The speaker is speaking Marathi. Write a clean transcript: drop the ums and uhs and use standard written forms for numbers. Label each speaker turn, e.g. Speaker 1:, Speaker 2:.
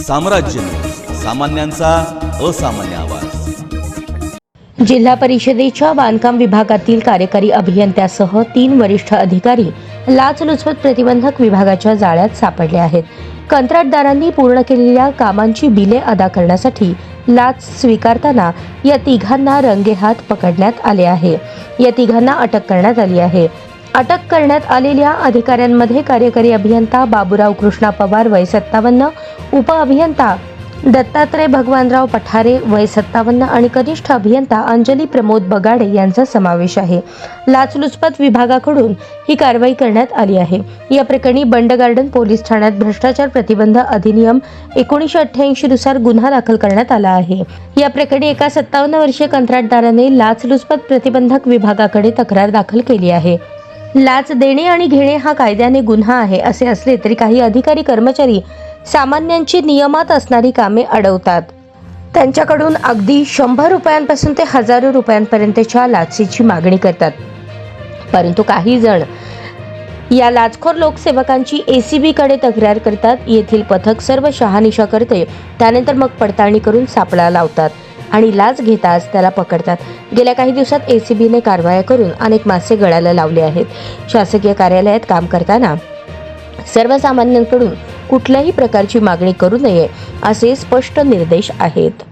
Speaker 1: साम्राज्य न्यूज, सामान्यांचा असामान्य आवाज।
Speaker 2: जिल्हा परिषदेच्या बांधकाम विभागातील कार्यकारी अभियंत्यासह 3 वरिष्ठ अधिकारी लाचलुचपत प्रतिबंधक विभागाच्या जाळ्यात सापडले आहेत। कंत्राटदारांनी पूर्ण केलेल्या कामांची बिले अदा करण्यासाठी लाच स्वीकारताना या तिघांना रंगेहात पकडण्यात आले आहे। या तिघांना अटक करण्यात आली आहे। अटक करण्यात आलेल्या अधिकाऱ्यांमध्ये कार्यकारी अभियंता बाबूराव कृष्णा पवार वय 57, उप अभियंता दत्तात्रय भगवानराव पठारे वय 57 आणि कनिष्ठ अभियंता अंजली प्रमोद बगाडे यांचा समावेश आहे। लाचलुचपत विभागाकडून ही कारवाई करण्यात आली आहे। या प्रकरणी बंड गार्डन पोलीस ठाण्यात भ्रष्टाचार प्रतिबंध अधिनियम 1988 नुसार गुन्हा दाखल करण्यात आला आहे। या प्रकरणी एका 57 वर्षीय कंत्राटदाराने लाचलुचपत प्रतिबंधक विभागाकडे तक्रार दाखल केली आहे। लाच देणे आणि घेणे हा कायद्याने गुन्हा आहे असे असले तरी काही अधिकारी कर्मचारी सामान्यांची नियमात असणारी कामे अडवतात। त्यांच्याकडून अगदी 100 रुपयांपासून ते हजारो रुपयांपर्यंतच्या लाचेची मागणी करतात। परंतु काही जण या लाचखोर लोकसेवकांची ACB कडे तक्रार करतात। येथील पथक सर्व शहानिशा करते, त्यानंतर मग पडताळणी करून सापळा लावतात आणि लाच घेताच त्याला पकडतात। गेल्या काही दिवसात ACB ने कारवाया करून अनेक मासे गळाला लावले आहेत। शासकीय कार्यालयात काम करताना सर्वसामान्यांकडून कुठल्याही प्रकारची मागणी करू नये असे स्पष्ट निर्देश आहेत।